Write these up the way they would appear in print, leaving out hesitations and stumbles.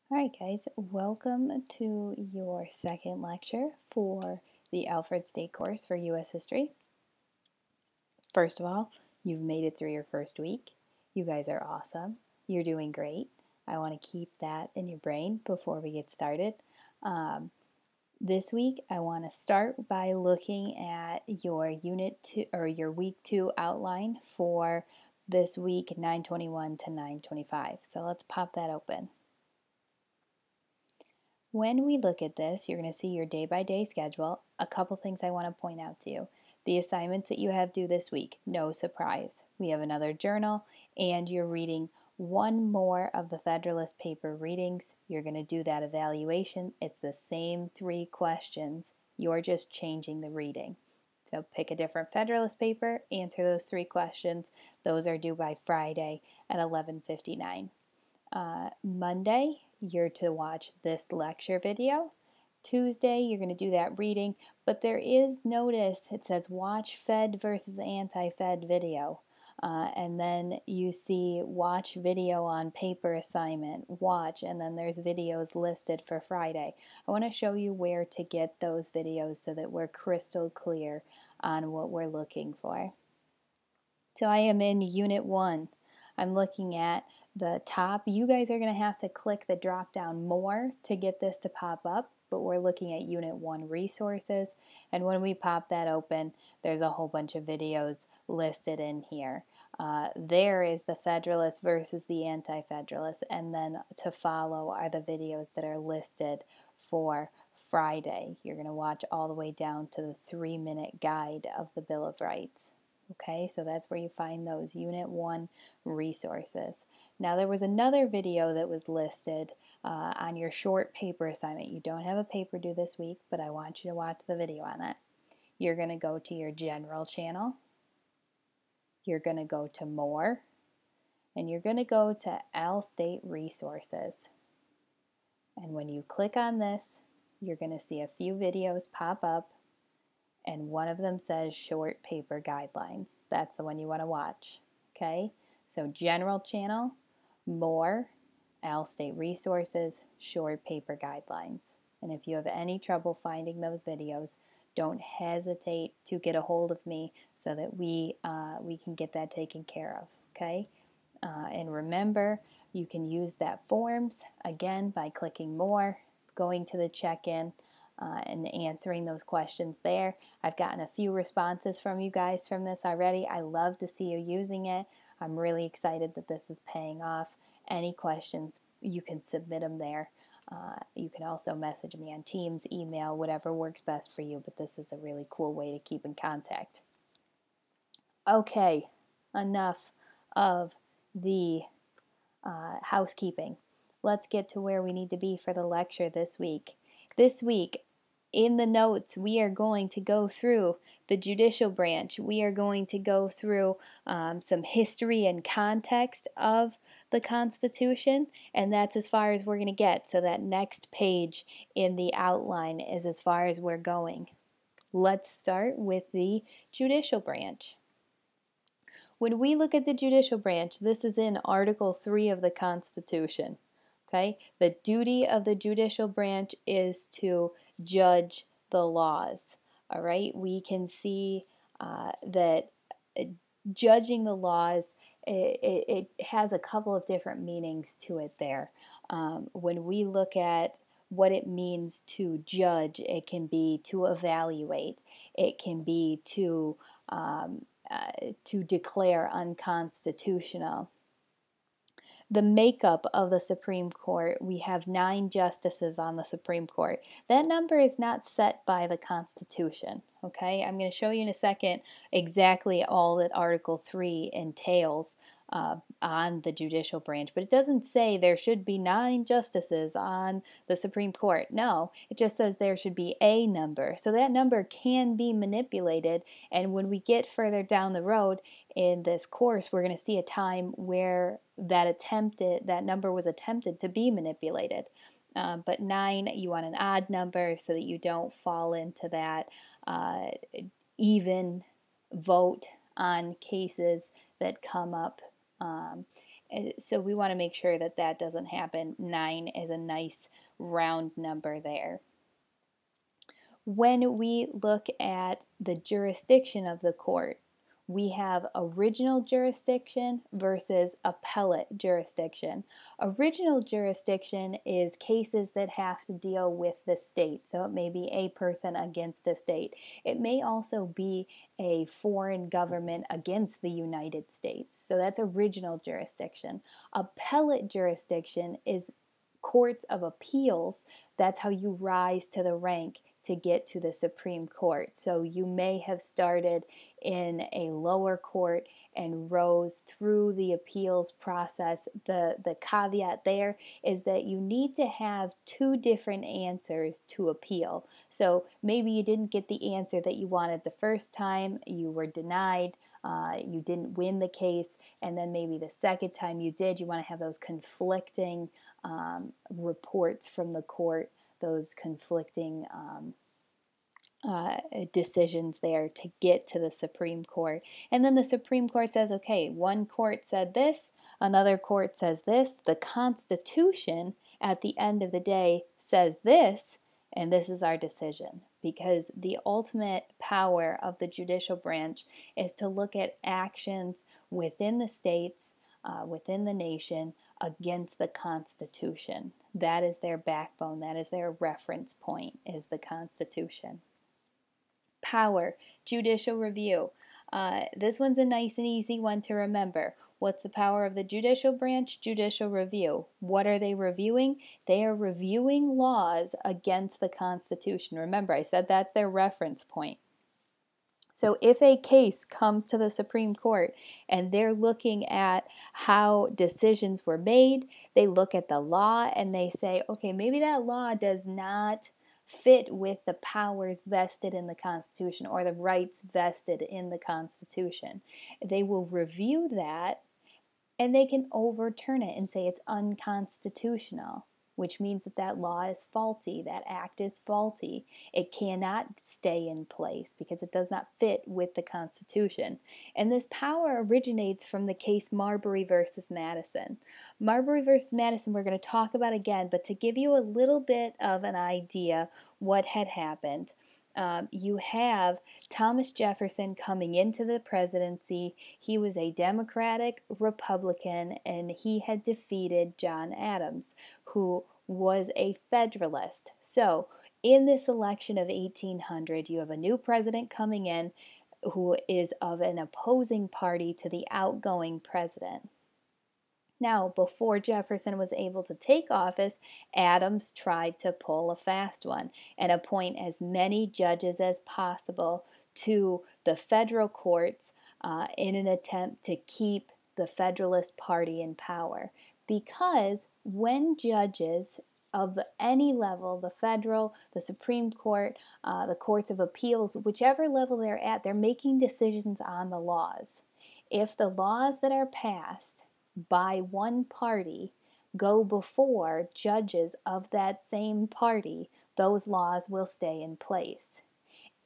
All right, guys, welcome to your second lecture for the Alfred State course for U.S. History. First of all, you've made it through your first week. You guys are awesome. You're doing great. I want to keep that in your brain before we get started. This week, I want to start by looking at your Unit 2 or your Week 2 outline for this week, 921 to 925. So let's pop that open. When we look at this, you're going to see your day-by-day schedule. A couple things I want to point out to you. The assignments that you have due this week, no surprise. We have another journal, and you're reading one more of the Federalist paper readings. You're going to do that evaluation. It's the same 3 questions. You're just changing the reading. So pick a different Federalist paper, answer those 3 questions. Those are due by Friday at 11:59. Monday, you're to watch this lecture video. Tuesday, you're going to do that reading, but there is, notice, it says watch Fed versus anti-Fed video. And then you see watch video on paper assignment, watch, and then there's videos listed for Friday. I want to show you where to get those videos so that we're crystal clear on what we're looking for. So I am in Unit 1. I'm looking at the top. You guys are going to have to click the drop down more to get this to pop up, but we're looking at Unit 1 resources. And when we pop that open, there's a whole bunch of videos listed in here. There is the Federalist versus the Anti-Federalist, and then to follow are the videos that are listed for Friday. You're going to watch all the way down to the 3-minute guide of the Bill of Rights. Okay, so that's where you find those Unit 1 resources. Now there was another video that was listed on your short paper assignment. You don't have a paper due this week, but I want you to watch the video on that. You're going to go to your general channel. You're going to go to more, and you're going to go to Al State Resources. And when you click on this, you're going to see a few videos pop up, and one of them says short paper guidelines. That's the one you want to watch. Okay, so general channel, more, Al State Resources, short paper guidelines. And if you have any trouble finding those videos, don't hesitate to get a hold of me so that we can get that taken care of. Okay, and remember, you can use that forms again by clicking more, going to the check-in, and answering those questions there. I've gotten a few responses from you guys from this already. I love to see you using it. I'm really excited that this is paying off. Any questions, you can submit them there. You can also message me on Teams, email, whatever works best for you, but this is a really cool way to keep in contact. Okay, enough of the housekeeping. Let's get to where we need to be for the lecture this week. This week, in the notes, we are going to go through the judicial branch. We are going to go through some history and context of the Constitution, and that's as far as we're going to get. So that next page in the outline is as far as we're going. Let's start with the judicial branch. When we look at the judicial branch, this is in Article 3 of the Constitution. Okay, the duty of the judicial branch is to judge the laws. All right, we can see that judging the laws, it has a couple of different meanings to it there. When we look at what it means to judge, it can be to evaluate, it can be to declare unconstitutional. The makeup of the Supreme Court, we have 9 justices on the Supreme Court. That number is not set by the Constitution, okay? I'm going to show you in a second exactly all that Article 3 entails on the judicial branch, but it doesn't say there should be 9 justices on the Supreme Court. No, it just says there should be a number. So that number can be manipulated, and when we get further down the road in this course, we're going to see a time where that number was attempted to be manipulated. But 9, you want an odd number so that you don't fall into that even vote on cases that come up. So we want to make sure that that doesn't happen. 9 is a nice round number there. When we look at the jurisdiction of the court, we have original jurisdiction versus appellate jurisdiction. Original jurisdiction is cases that have to deal with the state. So it may be a person against a state. It may also be a foreign government against the United States. So that's original jurisdiction. Appellate jurisdiction is courts of appeals. That's how you rise to the rank to get to the Supreme Court. So you may have started in a lower court and rose through the appeals process. The caveat there is that you need to have two different answers to appeal. So maybe you didn't get the answer that you wanted the first time, you were denied, you didn't win the case, and then maybe the second time you did. You want to have those conflicting reports from the court, those conflicting decisions there to get to the Supreme Court. And then the Supreme Court says, okay, one court said this, another court says this, the Constitution at the end of the day says this, and this is our decision. Because the ultimate power of the judicial branch is to look at actions within the states, within the nation, against the Constitution. That is their backbone. That is their reference point, is the Constitution. Power, judicial review. This one's a nice and easy one to remember. What's the power of the judicial branch? Judicial review. What are they reviewing? They are reviewing laws against the Constitution. Remember, I said that's their reference point. So if a case comes to the Supreme Court and they're looking at how decisions were made, they look at the law and they say, okay, maybe that law does not fit with the powers vested in the Constitution or the rights vested in the Constitution. They will review that and they can overturn it and say it's unconstitutional, which means that that law is faulty, that act is faulty. It cannot stay in place because it does not fit with the Constitution. And this power originates from the case Marbury versus Madison. Marbury versus Madison we're going to talk about again, but to give you a little bit of an idea what had happened, you have Thomas Jefferson coming into the presidency. He was a Democratic Republican, and he had defeated John Adams, who was a Federalist. So in this election of 1800, you have a new president coming in who is of an opposing party to the outgoing president. Now, before Jefferson was able to take office, Adams tried to pull a fast one and appoint as many judges as possible to the federal courts in an attempt to keep the Federalist Party in power. Because when judges of any level, the federal, the Supreme Court, the courts of appeals, whichever level they're at, they're making decisions on the laws. If the laws that are passed by one party go before judges of that same party, those laws will stay in place.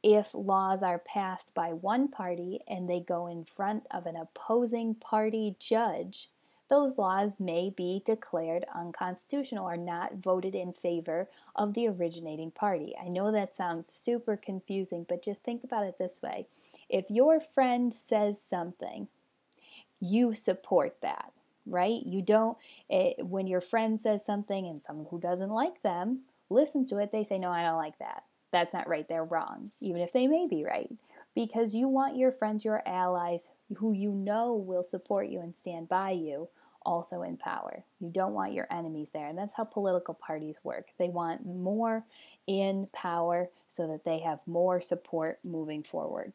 If laws are passed by one party and they go in front of an opposing party judge, those laws may be declared unconstitutional or not voted in favor of the originating party. I know that sounds super confusing, but just think about it this way. If your friend says something, you support that, right? You don't, when your friend says something and someone who doesn't like them listens to it, they say, no, I don't like that. That's not right. They're wrong, even if they may be right. Because you want your friends, your allies, who you know will support you and stand by you, also in power. You don't want your enemies there. And that's how political parties work. They want more in power so that they have more support moving forward.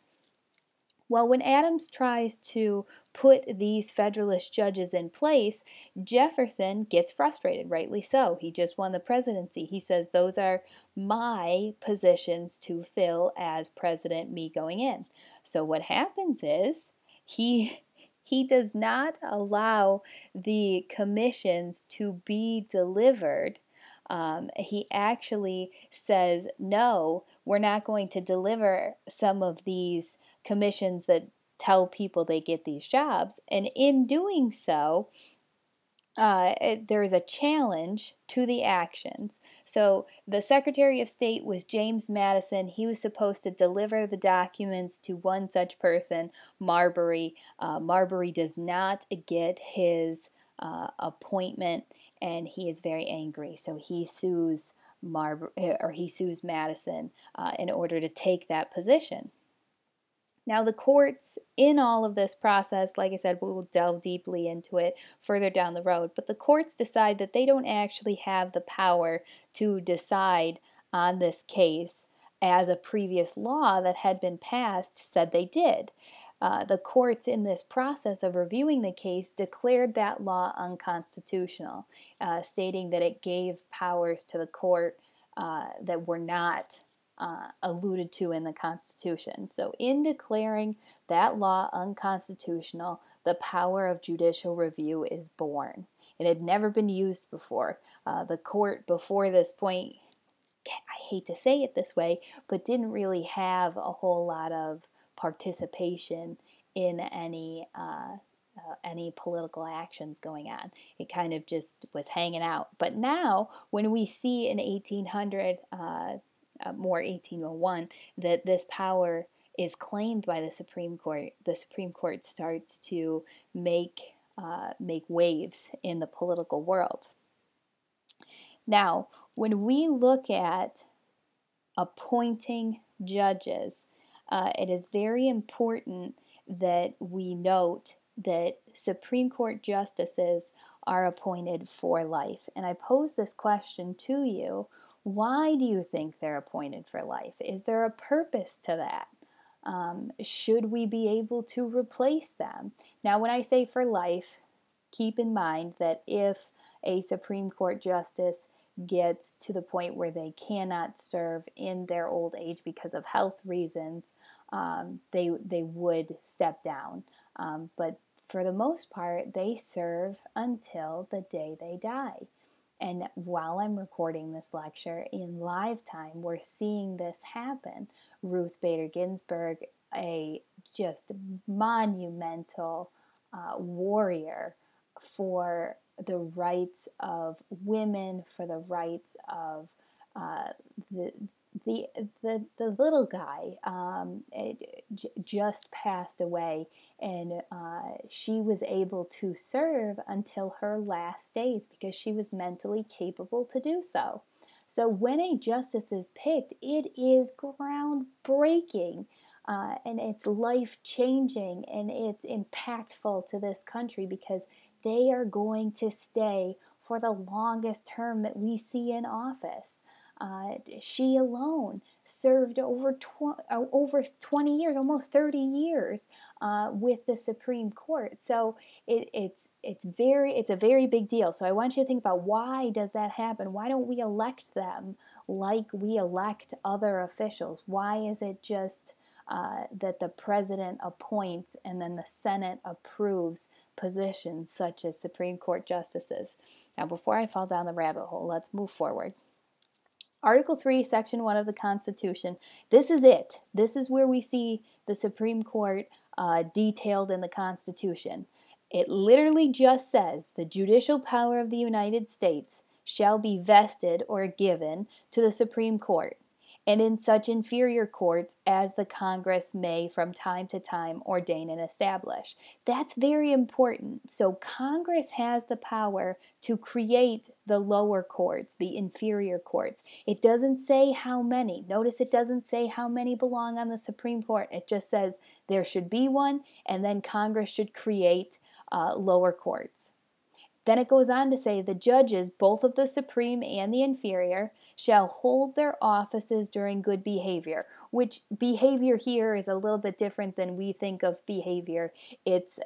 Well, when Adams tries to put these Federalist judges in place, Jefferson gets frustrated, rightly so. He just won the presidency. He says, those are my positions to fill as president, me going in. So what happens is he does not allow the commissions to be delivered. He actually says, no, we're not going to deliver some of these commissions that tell people they get these jobs. And in doing so, there is a challenge to the actions. So the Secretary of State was James Madison. He was supposed to deliver the documents to one such person, Marbury. Marbury does not get his appointment, and he is very angry. So he sues he sues Madison in order to take that position. Now, the courts in all of this process, like I said, we will delve deeply into it further down the road, but the courts decide that they don't actually have the power to decide on this case as a previous law that had been passed said they did. The courts in this process of reviewing the case declared that law unconstitutional, stating that it gave powers to the court that were not alluded to in the Constitution. So, in declaring that law unconstitutional, the power of judicial review is born. It had never been used before. The court before this point, I hate to say it this way, but didn't really have a whole lot of participation in any political actions going on. It kind of just was hanging out. But now, when we see in 1800, more 1801, that this power is claimed by the Supreme Court starts to make waves in the political world. Now, when we look at appointing judges, it is very important that we note that Supreme Court justices are appointed for life. And I pose this question to you. Why do you think they're appointed for life? Is there a purpose to that? Should we be able to replace them? Now, when I say for life, keep in mind that if a Supreme Court justice gets to the point where they cannot serve in their old age because of health reasons, they would step down. But for the most part, they serve until the day they die. And while I'm recording this lecture in live time, we're seeing this happen. Ruth Bader Ginsburg, a just monumental warrior for the rights of women, for the rights of the little guy, just passed away, and she was able to serve until her last days because she was mentally capable to do so. So when a justice is picked, it is groundbreaking, and it's life-changing, and it's impactful to this country because they are going to stay for the longest term that we see in office. She alone served over 20 years, almost 30 years with the Supreme Court. So it's a very big deal. So I want you to think about, why does that happen? Why don't we elect them like we elect other officials? Why is it just that the president appoints and then the Senate approves positions such as Supreme Court justices? Now, before I fall down the rabbit hole, let's move forward. Article 3, Section 1 of the Constitution, this is it. This is where we see the Supreme Court detailed in the Constitution. It literally just says, the judicial power of the United States shall be vested or given to the Supreme Court, and in such inferior courts as the Congress may from time to time ordain and establish. That's very important. So Congress has the power to create the lower courts, the inferior courts. It doesn't say how many. Notice it doesn't say how many belong on the Supreme Court. It just says there should be one, and then Congress should create lower courts. Then it goes on to say, the judges, both of the supreme and the inferior, shall hold their offices during good behavior, which behavior here is a little bit different than we think of behavior. It's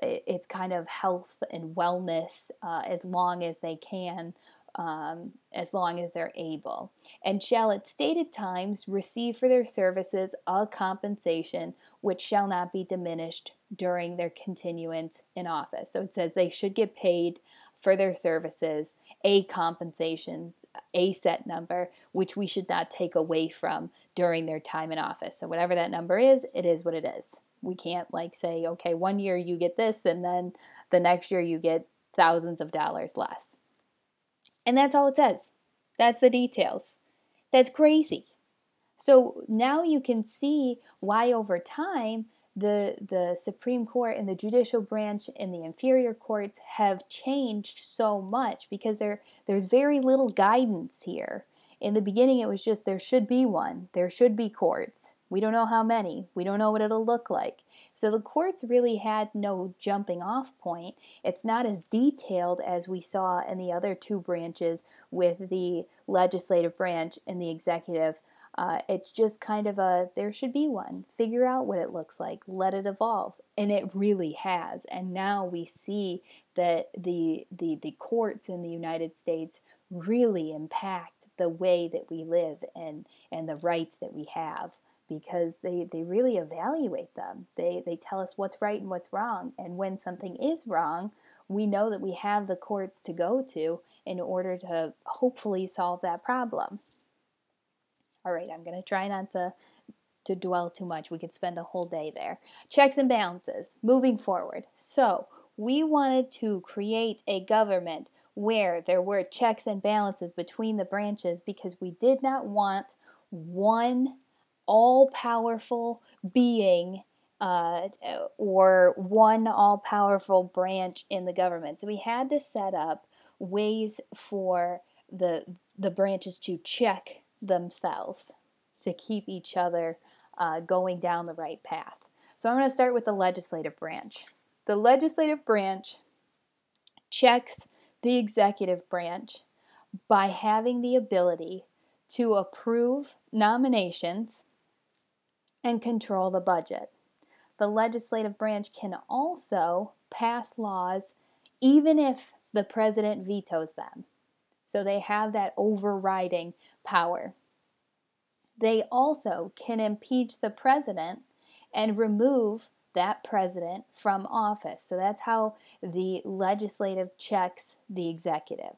kind of health and wellness, as long as they can, as long as they're able, and shall at stated times receive for their services a compensation which shall not be diminished during their continuance in office. So it says they should get paid for their services, a compensation, a set number, which we should not take away from during their time in office. So whatever that number is, it is what it is. We can't say, okay, 1 year you get this, and then the next year you get thousands of dollars less. And that's all it says. That's the details. That's crazy. So now you can see why over time the Supreme Court and the judicial branch and the inferior courts have changed so much, because there's very little guidance here. In the beginning, it was just there should be one. There should be courts. We don't know how many. We don't know what it'll look like. So the courts really had no jumping off point. It's not as detailed as we saw in the other two branches with the legislative branch and the executive. It's just kind of there should be one. Figure out what it looks like. Let it evolve. And it really has. And now we see that the courts in the United States really impact the way that we live and the rights that we have, because they really evaluate them. They tell us what's right and what's wrong. And when something is wrong, we know that we have the courts to go to in order to hopefully solve that problem. All right, I'm going to try not to dwell too much. We could spend a whole day there. Checks and balances, moving forward. So we wanted to create a government where there were checks and balances between the branches, because we did not want one all-powerful being or one all-powerful branch in the government. So we had to set up ways for the branches to check themselves to keep each other going down the right path. So I'm going to start with the legislative branch. The legislative branch checks the executive branch by having the ability to approve nominations and control the budget. The legislative branch can also pass laws even if the president vetoes them. So they have that overriding power. They also can impeach the president and remove that president from office. So that's how the legislative checks the executive.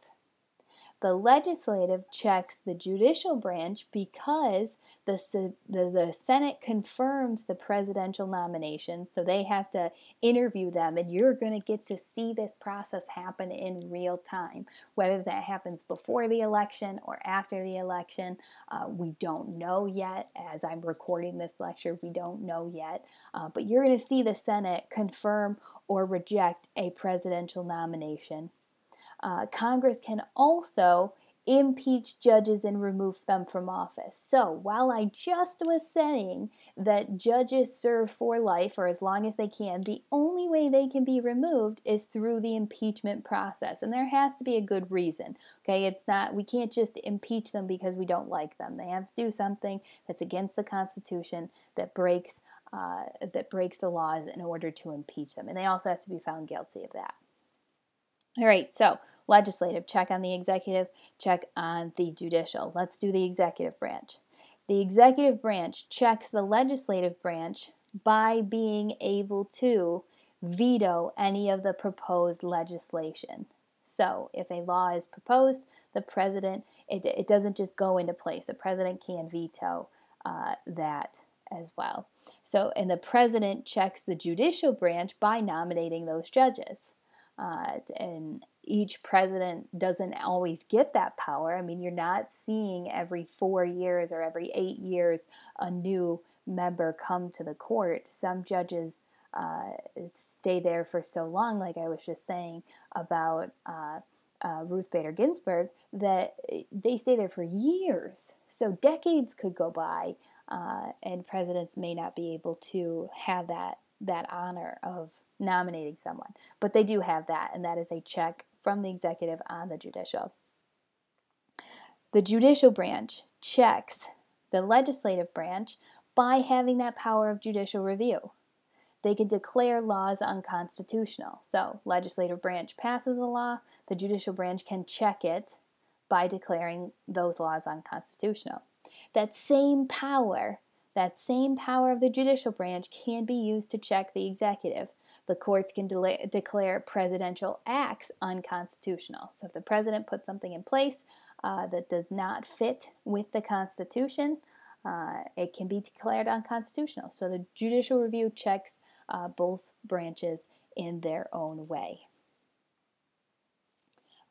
The legislative checks the judicial branch because the Senate confirms the presidential nominations, so they have to interview them, and you're going to get to see this process happen in real time. Whether that happens before the election or after the election, we don't know yet. As I'm recording this lecture, we don't know yet, but you're going to see the Senate confirm or reject a presidential nomination. Congress can also impeach judges and remove them from office. So while I just was saying that judges serve for life or as long as they can, the only way they can be removed is through the impeachment process. And there has to be a good reason. Okay, it's not, we can't just impeach them because we don't like them. They have to do something that's against the Constitution, that breaks the laws in order to impeach them. And they also have to be found guilty of that. All right, so legislative, check on the executive, check on the judicial. Let's do the executive branch. The executive branch checks the legislative branch by being able to veto any of the proposed legislation. So if a law is proposed, the president, it doesn't just go into place. The president can veto that as well. So, and the president checks the judicial branch by nominating those judges. And each president doesn't always get that power. I mean, you're not seeing every 4 years or every 8 years a new member come to the court. Some judges stay there for so long, like I was just saying about Ruth Bader Ginsburg, that they stay there for years. So decades could go by, and presidents may not be able to have that honor of nominating someone. But they do have that, and that is a check from the executive on the judicial. The judicial branch checks the legislative branch by having that power of judicial review. They can declare laws unconstitutional. So, legislative branch passes a law, the judicial branch can check it by declaring those laws unconstitutional. That same power of the judicial branch can be used to check the executive. The courts can declare presidential acts unconstitutional. So if the president puts something in place that does not fit with the Constitution, it can be declared unconstitutional. So the judicial review checks both branches in their own way.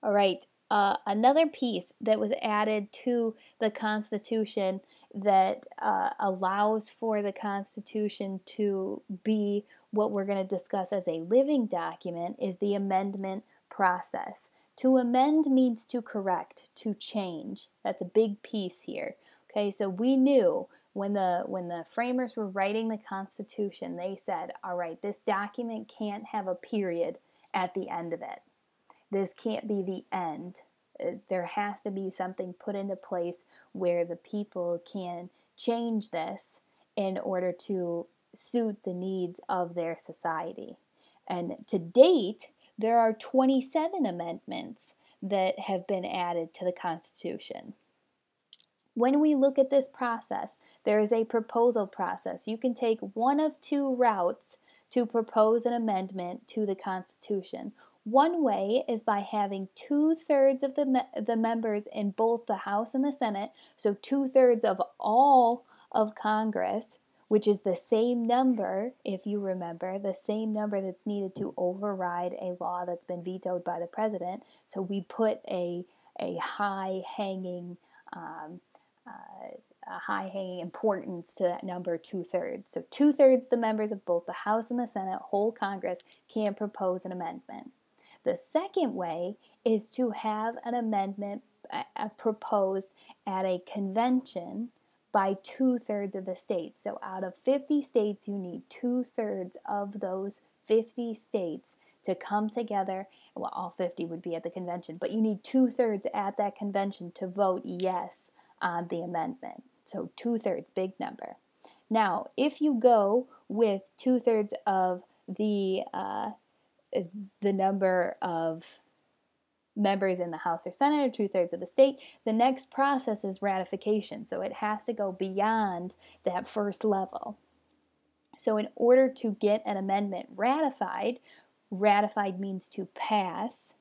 All right. Another piece that was added to the Constitution that allows for the Constitution to be what we're going to discuss as a living document is the amendment process. To amend means to correct, to change. That's a big piece here. Okay, so we knew when the framers were writing the Constitution, they said, all right, this document can't have a period at the end of it. This can't be the end. There has to be something put into place where the people can change this in order to suit the needs of their society. And to date, there are 27 amendments that have been added to the Constitution. When we look at this process, there is a proposal process. You can take one of two routes to propose an amendment to the Constitution. One way is by having 2/3 of the members in both the House and the Senate, so 2/3 of all of Congress, which is the same number, if you remember, the same number that's needed to override a law that's been vetoed by the president. So we put a high-hanging importance to that number 2/3. So 2/3 of the members of both the House and the Senate, whole Congress, can propose an amendment. The second way is to have an amendment proposed at a convention by 2/3 of the states. So out of 50 states, you need 2/3 of those 50 states to come together. Well, all 50 would be at the convention, but you need 2/3 at that convention to vote yes on the amendment. So 2/3, big number. Now, if you go with 2/3 of the number of members in the House or Senate, or 2/3 of the state, the next process is ratification. So it has to go beyond that first level. So in order to get an amendment ratified means to pass,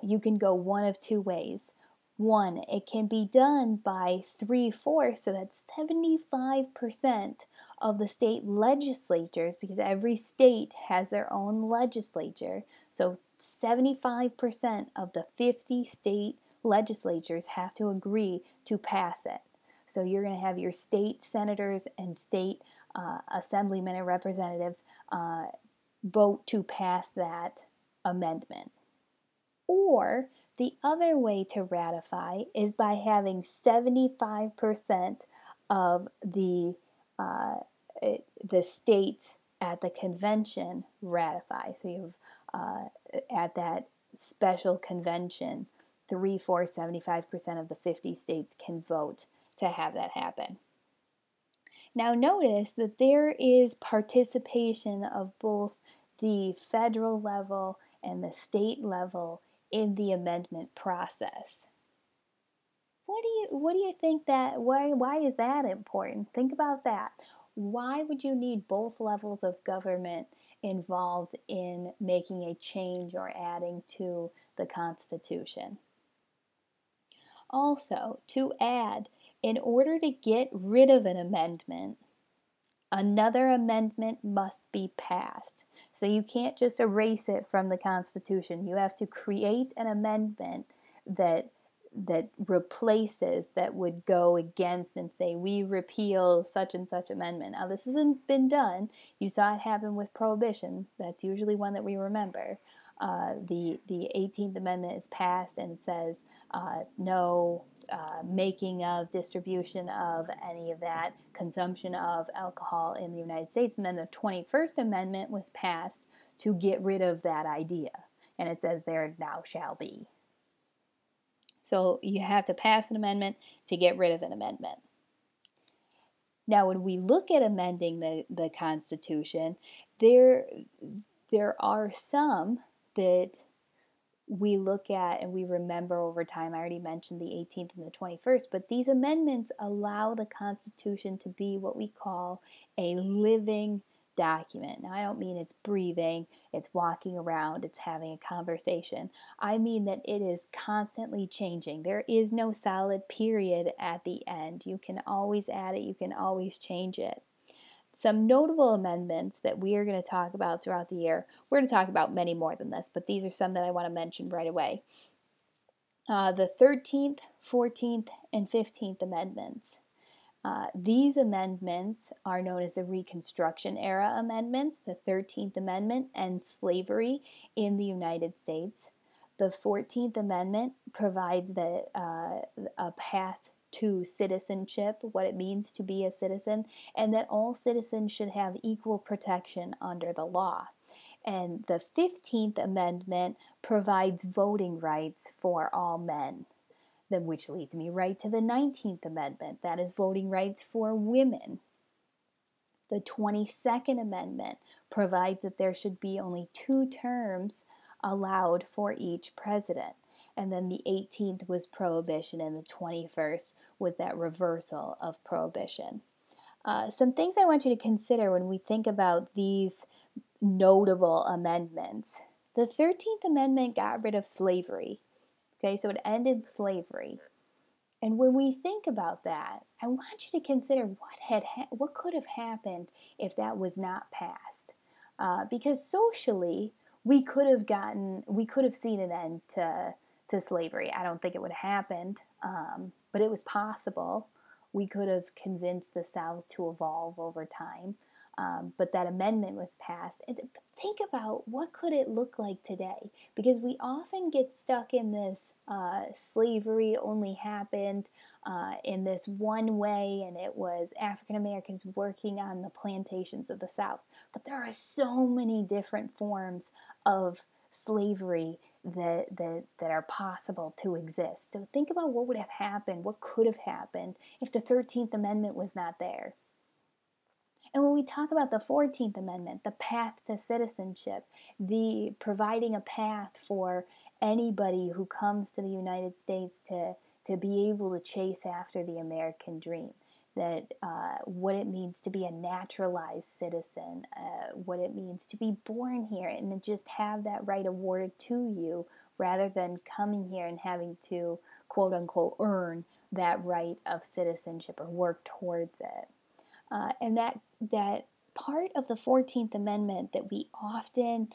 you can go one of two ways. One, it can be done by 3/4, so that's 75% of the state legislatures, because every state has their own legislature. So 75% of the 50 state legislatures have to agree to pass it. So you're going to have your state senators and state assemblymen and representatives vote to pass that amendment. Or the other way to ratify is by having 75% of the states at the convention ratify. So you have at that special convention, 3/4, 75% of the 50 states can vote to have that happen. Now notice that there is participation of both the federal level and the state level in the amendment process. What do you think that why is that important? Think about that. Why would you need both levels of government involved in making a change or adding to the Constitution? Also, to add, in order to get rid of an amendment, another amendment must be passed. So you can't just erase it from the Constitution. You have to create an amendment that replaces, that would go against and say, we repeal such and such amendment. Now, this hasn't been done. You saw it happen with Prohibition. That's usually one that we remember. The 18th Amendment is passed and it says no making of, distribution of, any of that, consumption of alcohol in the United States. And then the 21st Amendment was passed to get rid of that idea. And it says there now shall be. So you have to pass an amendment to get rid of an amendment. Now, when we look at amending the Constitution, there are some that we look at and we remember over time. I already mentioned the 18th and the 21st, but these amendments allow the Constitution to be what we call a living document. Now, I don't mean it's breathing, it's walking around, it's having a conversation. I mean that it is constantly changing. There is no solid period at the end. You can always add it, you can always change it. Some notable amendments that we are going to talk about throughout the year. We're going to talk about many more than this, but these are some that I want to mention right away. The 13th, 14th, and 15th Amendments. These amendments are known as the Reconstruction Era Amendments. The 13th Amendment ends slavery in the United States. The 14th Amendment provides a path to citizenship, what it means to be a citizen, and that all citizens should have equal protection under the law. And the 15th Amendment provides voting rights for all men. Then, which leads me right to the 19th Amendment. That is voting rights for women. The 22nd Amendment provides that there should be only 2 terms allowed for each president. And then the 18th was prohibition, and the 21st was that reversal of prohibition. Some things I want you to consider when we think about these notable amendments. The 13th Amendment got rid of slavery. Okay, so it ended slavery. And when we think about that, I want you to consider what could have happened if that was not passed. Because socially, we could have seen an end to slavery. I don't think it would have happened, but it was possible. We could have convinced the South to evolve over time. But that amendment was passed. And think about what could it look like today, because we often get stuck in this slavery only happened in this one way, and it was African Americans working on the plantations of the South. But there are so many different forms of slavery that are possible to exist. So think about what would have happened, what could have happened if the 13th Amendment was not there. And when we talk about the 14th Amendment, the path to citizenship, the providing a path for anybody who comes to the United States to be able to chase after the American dream, that what it means to be a naturalized citizen, what it means to be born here and just have that right awarded to you rather than coming here and having to, quote unquote, earn that right of citizenship or work towards it. And that part of the 14th Amendment that we often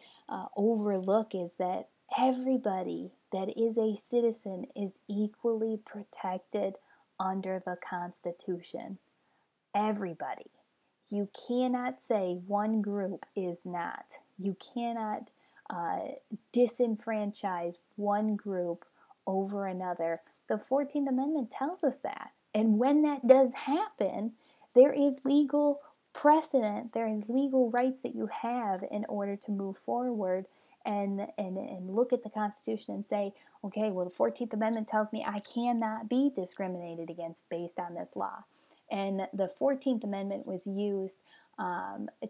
overlook is that everybody that is a citizen is equally protected under the Constitution. Everybody. You cannot say one group is not. You cannot disenfranchise one group over another. The 14th Amendment tells us that. And when that does happen, there is legal precedent, there is legal rights that you have in order to move forward and look at the Constitution and say, okay, well, the 14th Amendment tells me I cannot be discriminated against based on this law. And the 14th Amendment was used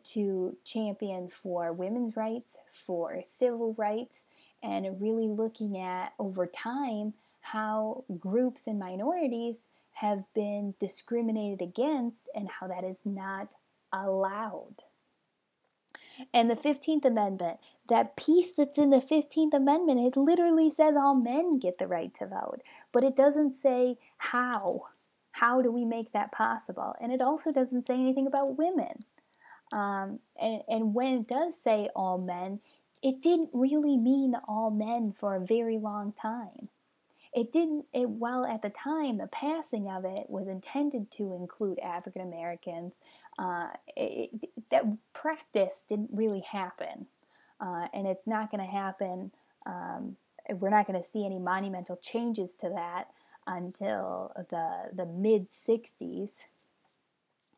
to champion for women's rights, for civil rights, and really looking at over time how groups and minorities have been discriminated against and how that is not allowed. And the 15th Amendment, that piece that's in the 15th Amendment, it literally says all men get the right to vote, but it doesn't say how. How do we make that possible? And it also doesn't say anything about women. And when it does say all men, it didn't really mean all men for a very long time. While at the time the passing of it was intended to include African Americans, that practice didn't really happen. And it's not going to happen. We're not going to see any monumental changes to that until the mid 60s.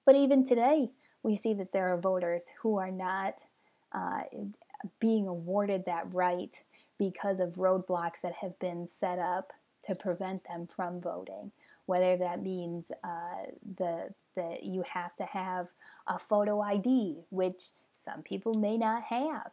But even today, we see that there are voters who are not being awarded that right because of roadblocks that have been set up to prevent them from voting. Whether that means that you have to have a photo ID, which some people may not have.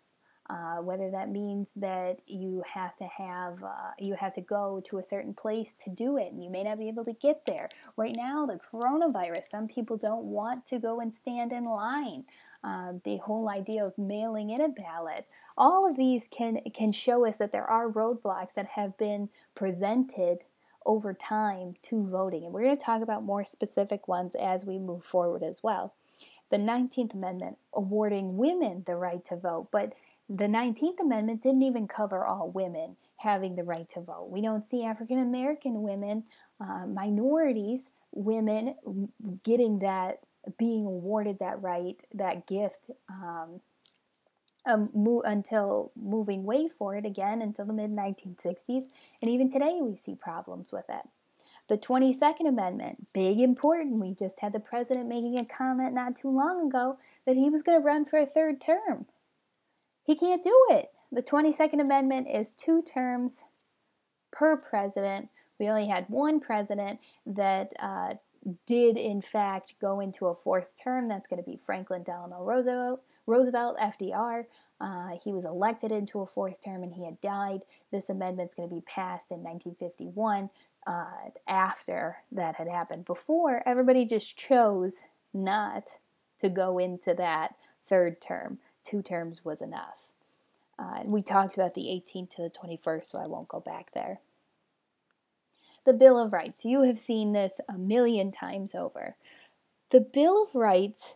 Whether that means that you have to go to a certain place to do it, and you may not be able to get there. Right now, the coronavirus, some people don't want to go and stand in line. The whole idea of mailing in a ballot, all of these can show us that there are roadblocks that have been presented over time to voting, and we're going to talk about more specific ones as we move forward as well. The 19th Amendment awarding women the right to vote, but The 19th Amendment didn't even cover all women having the right to vote. We don't see African American women, minorities, women getting that, being awarded that right, that gift, until moving way forward again until the mid 1960s. And even today we see problems with it. The 22nd Amendment, big important. We just had the president making a comment not too long ago that he was going to run for a third term. He can't do it. The 22nd Amendment is 2 terms per president. We only had one president that did, in fact, go into a 4th term. That's going to be Franklin Delano Roosevelt, FDR. He was elected into a 4th term and he had died. This amendment's going to be passed in 1951 after that had happened. Before, everybody just chose not to go into that 3rd term. 2 terms was enough. We talked about the 18th to the 21st, so I won't go back there. The Bill of Rights. You have seen this a million times over. The Bill of Rights,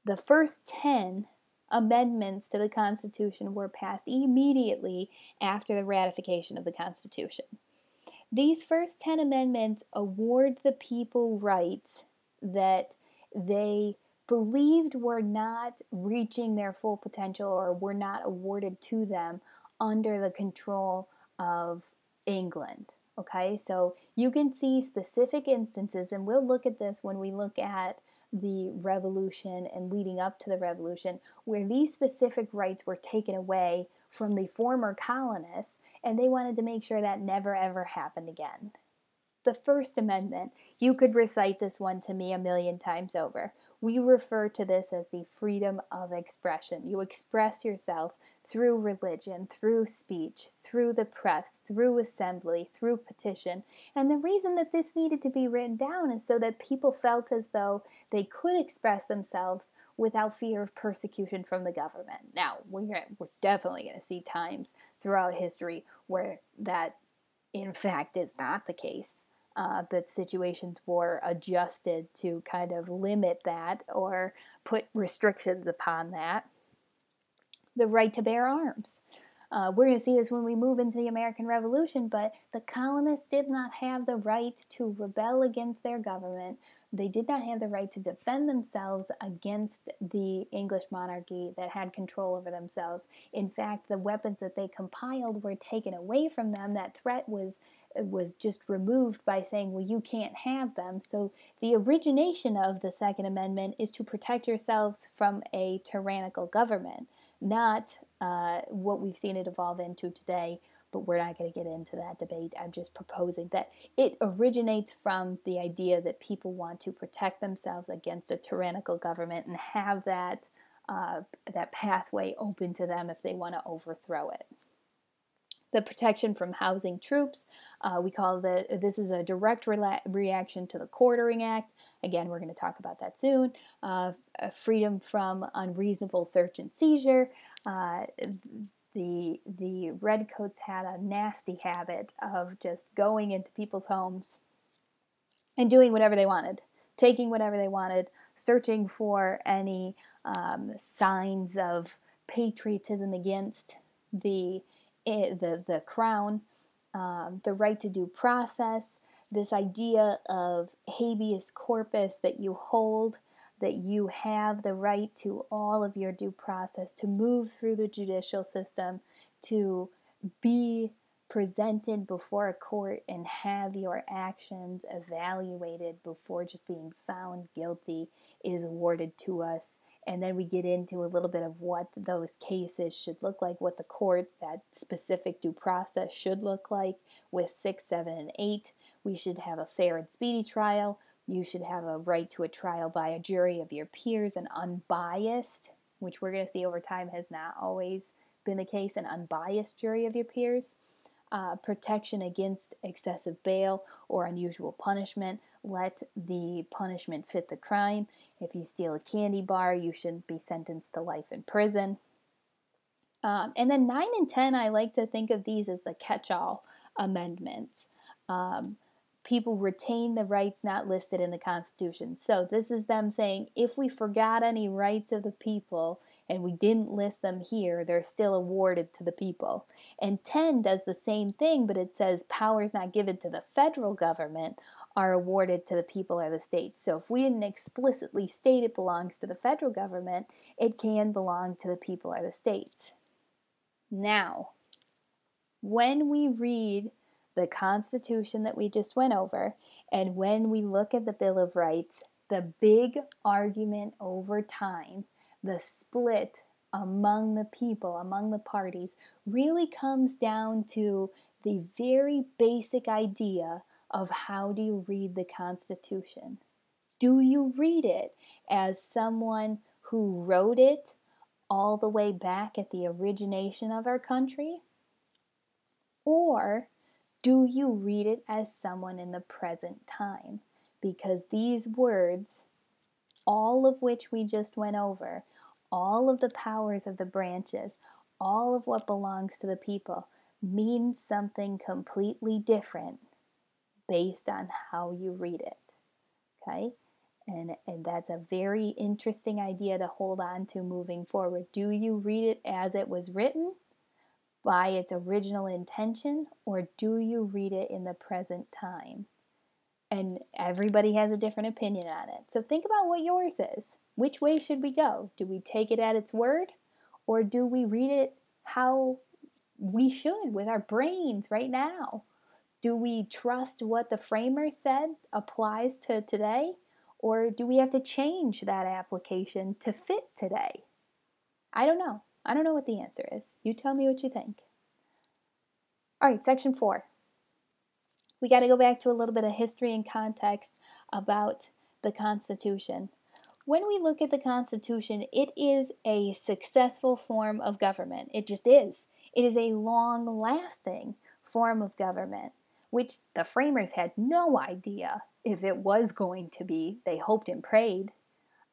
the first 10 amendments to the Constitution were passed immediately after the ratification of the Constitution. These first 10 amendments award the people rights that they believed were not reaching their full potential or were not awarded to them under the control of England. Okay, so you can see specific instances, and we'll look at this when we look at the revolution and leading up to the revolution, where these specific rights were taken away from the former colonists, and they wanted to make sure that never ever happened again. The First Amendment, you could recite this one to me a million times over. We refer to this as the freedom of expression. You express yourself through religion, through speech, through the press, through assembly, through petition. And the reason that this needed to be written down is so that people felt as though they could express themselves without fear of persecution from the government. Now, we're definitely going to see times throughout history where that, in fact, is not the case. That situations were adjusted to kind of limit that or put restrictions upon that. The right to bear arms. We're going to see this when we move into the American Revolution, but the colonists did not have the right to rebel against their government. They did not have the right to defend themselves against the English monarchy that had control over themselves. In fact, the weapons that they compiled were taken away from them. That threat was just removed by saying, well, you can't have them. So the origination of the Second Amendment is to protect yourselves from a tyrannical government, not what we've seen it evolve into today, but we're not going to get into that debate. I'm just proposing that it originates from the idea that people want to protect themselves against a tyrannical government and have that pathway open to them if they want to overthrow it. The protection from housing troops, we call this is a direct reaction to the Quartering Act. Again, we're going to talk about that soon. Freedom from unreasonable search and seizure. The redcoats had a nasty habit of just going into people's homes and doing whatever they wanted, taking whatever they wanted, searching for any signs of patriotism against the crown, the right to due process, this idea of habeas corpus, that you hold, that you have the right to all of your due process, to move through the judicial system, to be presented before a court and have your actions evaluated before just being found guilty, is awarded to us. And then we get into a little bit of what those cases should look like, what the courts, that specific due process should look like with 6, 7, and 8. We should have a fair and speedy trial. You should have a right to a trial by a jury of your peers, and unbiased, which we're going to see over time has not always been the case, an unbiased jury of your peers. Protection against excessive bail or unusual punishment. Let the punishment fit the crime. If you steal a candy bar, you shouldn't be sentenced to life in prison. And then 9 and 10, I like to think of these as the catch-all amendments. People retain the rights not listed in the Constitution. So this is them saying, if we forgot any rights of the people and we didn't list them here, they're still awarded to the people. And 10 does the same thing, but it says powers not given to the federal government are awarded to the people or the states. So if we didn't explicitly state it belongs to the federal government, it can belong to the people or the states. Now, when we read the Constitution that we just went over, and when we look at the Bill of Rights, the big argument over time, the split among the people, among the parties, really comes down to the very basic idea of how do you read the Constitution? Do you read it as someone who wrote it all the way back at the origination of our country? Or do you read it as someone in the present time? Because these words, all of which we just went over, all of the powers of the branches, all of what belongs to the people, means something completely different based on how you read it. Okay? And that's a very interesting idea to hold on to moving forward. Do you read it as it was written by its original intention, or do you read it in the present time? And everybody has a different opinion on it. So think about what yours is. Which way should we go? Do we take it at its word, or do we read it how we should with our brains right now? Do we trust what the framers said applies to today, or do we have to change that application to fit today? I don't know. I don't know what the answer is. You tell me what you think. All right, section 4. We got to go back to a little bit of history and context about the Constitution. When we look at the Constitution, it is a successful form of government. It just is. It is a long-lasting form of government, which the framers had no idea if it was going to be. They hoped and prayed.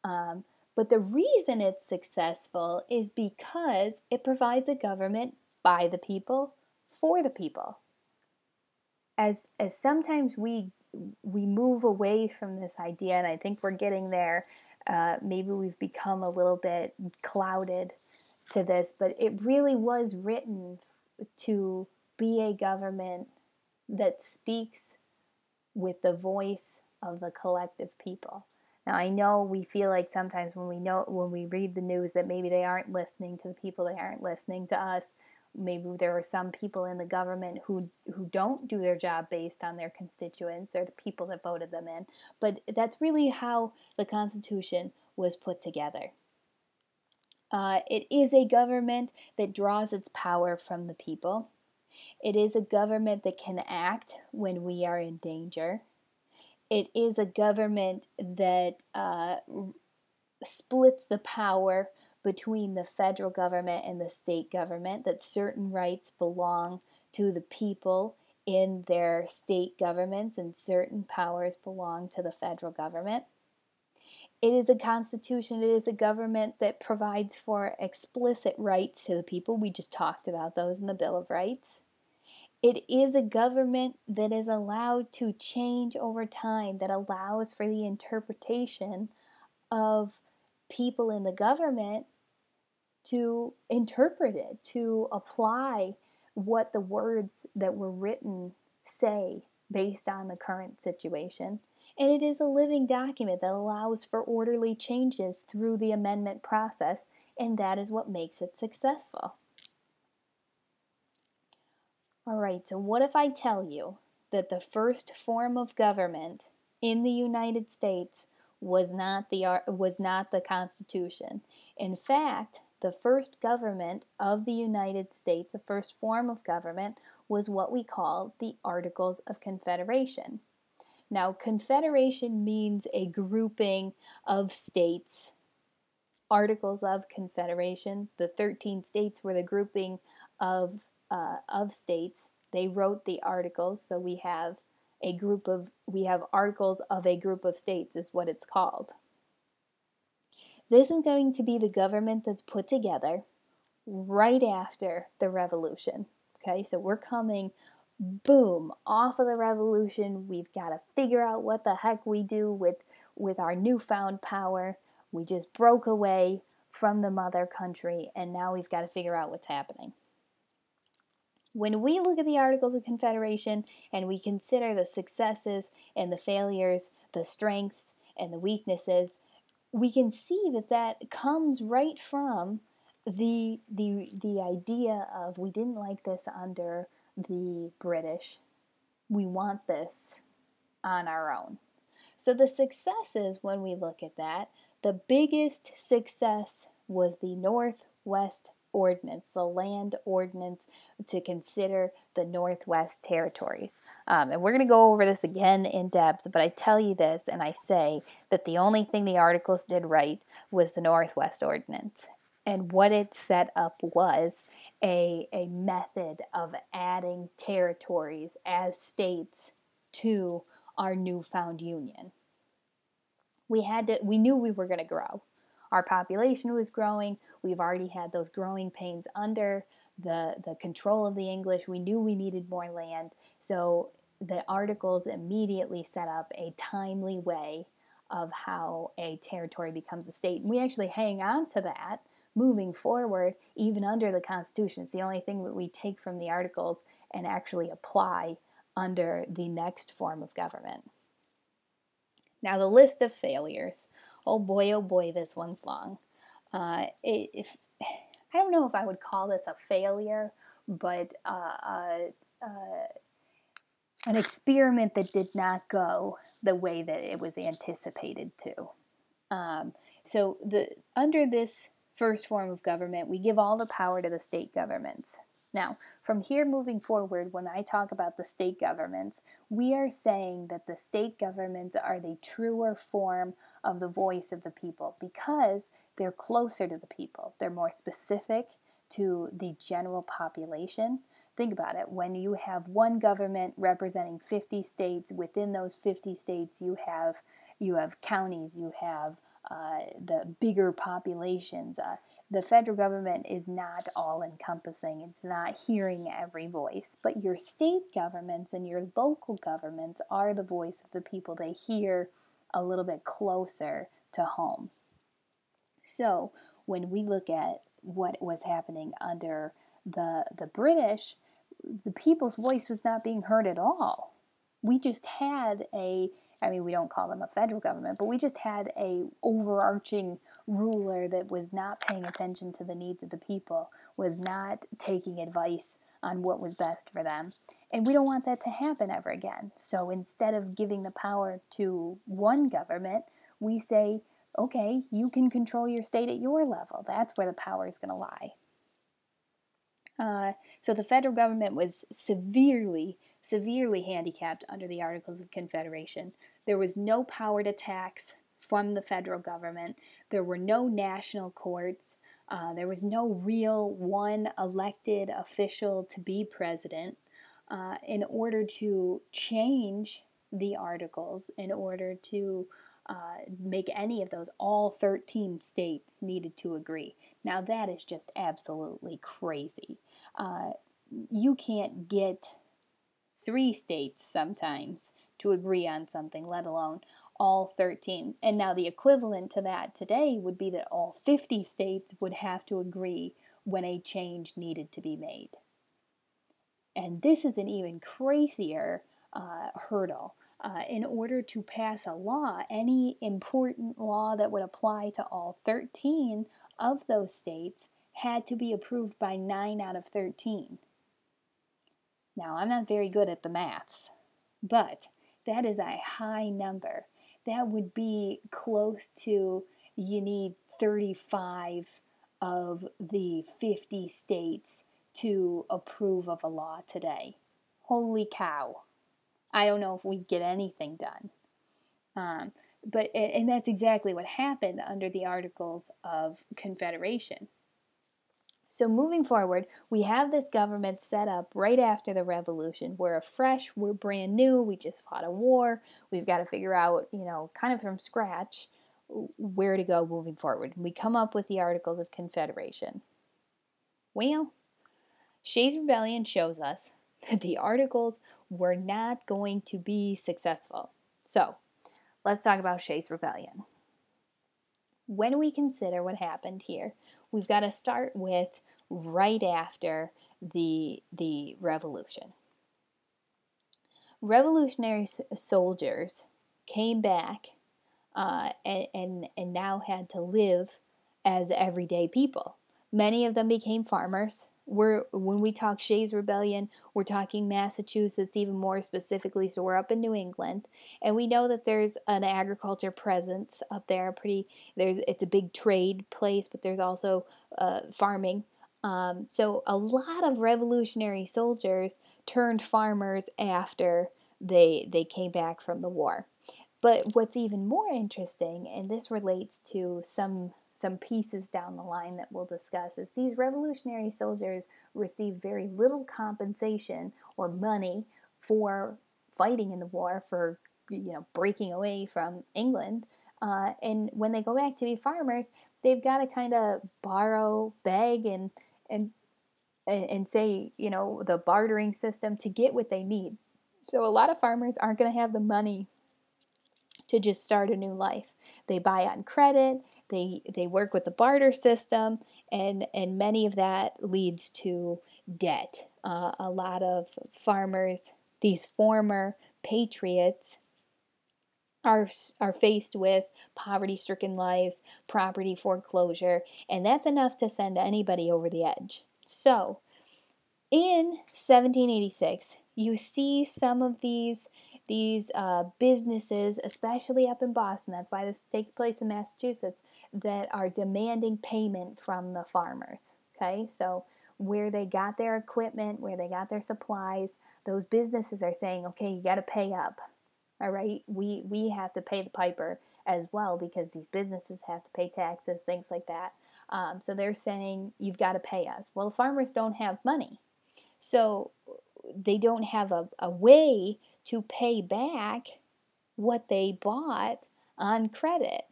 But the reason it's successful is because it provides a government by the people, for the people. As sometimes we move away from this idea, and I think we're getting there. Maybe we've become a little bit clouded to this, but it really was written to be a government that speaks with the voice of the collective people. Now, I know we feel like sometimes when we read the news that maybe they aren't listening to the people, they aren't listening to us. Maybe there are some people in the government who don't do their job based on their constituents or the people that voted them in. But that's really how the Constitution was put together. It is a government that draws its power from the people. It is a government that can act when we are in danger. It is a government that splits the power between the federal government and the state government, that certain rights belong to the people in their state governments and certain powers belong to the federal government. It is a constitution, it is a government that provides for explicit rights to the people. We just talked about those in the Bill of Rights. It is a government that is allowed to change over time, that allows for the interpretation of people in the government to interpret it, to apply what the words that were written say based on the current situation. And it is a living document that allows for orderly changes through the amendment process, and that is what makes it successful. All right, so what if I tell you that the first form of government in the United States was not the Constitution? In fact, the first government of the United States, the first form of government, was what we call the Articles of Confederation. Now, Confederation means a grouping of states. Articles of Confederation, the 13 states were the grouping of states. They wrote the articles, so we have articles of a group of states is what it's called. This is going to be the government that's put together right after the revolution. Okay, so we're coming, boom, off of the revolution. We've got to figure out what the heck we do with our newfound power. We just broke away. from the mother country, and now we've got to figure out what's happening. When we look at the Articles of Confederation and we consider the successes and the failures, the strengths and the weaknesses, we can see that that comes right from the idea of we didn't like this under the British. We want this on our own. So the successes, when we look at that, the biggest success was the Northwest Ordinance, the land ordinance to consider the Northwest Territories. And we're going to go over this again in depth, but I tell you this and I say that the only thing the Articles did right was the Northwest Ordinance. And what it set up was a method of adding territories as states to our newfound union. We knew we were going to grow. Our population was growing. We've already had those growing pains under the control of the English. We knew we needed more land. So the Articles immediately set up a timely way of how a territory becomes a state. And we actually hang on to that moving forward, even under the Constitution. It's the only thing that we take from the Articles and actually apply under the next form of government. Now, the list of failures. Oh boy, this one's long. I don't know if I would call this a failure, but an experiment that did not go the way that it was anticipated to. So under this first form of government, we give all the power to the state governments. Now, from here moving forward, when I talk about the state governments, we are saying that the state governments are the truer form of the voice of the people because they're closer to the people. They're more specific to the general population. Think about it. When you have one government representing 50 states, within those 50 states you have counties, you have the bigger populations. The federal government is not all-encompassing. It's not hearing every voice. But your state governments and your local governments are the voice of the people. They hear a little bit closer to home. So when we look at what was happening under the British, the people's voice was not being heard at all. We just had we don't call them a federal government, but we just had a overarching ruler that was not paying attention to the needs of the people, was not taking advice on what was best for them. And we don't want that to happen ever again. So instead of giving the power to one government, we say, okay, you can control your state at your level. That's where the power is going to lie. So the federal government was severely handicapped under the Articles of Confederation. There was no power to tax from the federal government. There were no national courts. There was no real one elected official to be president. In order to change the Articles, in order to make any of those, all 13 states needed to agree. Now that is just absolutely crazy. You can't get 3 states sometimes to agree on something, let alone all 13. And now the equivalent to that today would be that all 50 states would have to agree when a change needed to be made. And this is an even crazier hurdle. In order to pass a law, any important law that would apply to all 13 of those states had to be approved by 9 out of 13. Now, I'm not very good at the maths, but that is a high number. That would be close to, you need 35 of the 50 states to approve of a law today. Holy cow. I don't know if we'd get anything done. And that's exactly what happened under the Articles of Confederation. So moving forward, we have this government set up right after the Revolution. We're brand new, we just fought a war. We've got to figure out, kind of from scratch, where to go moving forward. We come up with the Articles of Confederation. Well, Shays' Rebellion shows us that the Articles were not going to be successful. So, let's talk about Shays' Rebellion. when we consider what happened here, we've got to start with right after the revolution. Revolutionary soldiers came back and now had to live as everyday people. Many of them became farmers. When we talk Shays Rebellion, we're talking Massachusetts even more specifically, so we're up in New England, and we know that there's an agriculture presence up there. It's a big trade place, but there's also farming. So a lot of revolutionary soldiers turned farmers after they came back from the war. But what's even more interesting, and this relates to some pieces down the line that we'll discuss, is these revolutionary soldiers received very little compensation or money for fighting in the war, for breaking away from England. And when they go back to be farmers, they've got to kind of borrow, beg, and say, the bartering system to get what they need. So a lot of farmers aren't going to have the money to just start a new life. They buy on credit, they work with the barter system, and many of that leads to debt. A lot of farmers, these former patriots, are faced with poverty-stricken lives, property foreclosure, and that's enough to send anybody over the edge. So, in 1786, you see some of these businesses, especially up in Boston, that's why this takes place in Massachusetts, that are demanding payment from the farmers. Okay, so where they got their equipment, where they got their supplies, those businesses are saying, okay, you got to pay up. All right, we have to pay the piper as well, because these businesses have to pay taxes, things like that. So they're saying, you've got to pay us. Well, the farmers don't have money. So they don't have a way to pay back what they bought on credit.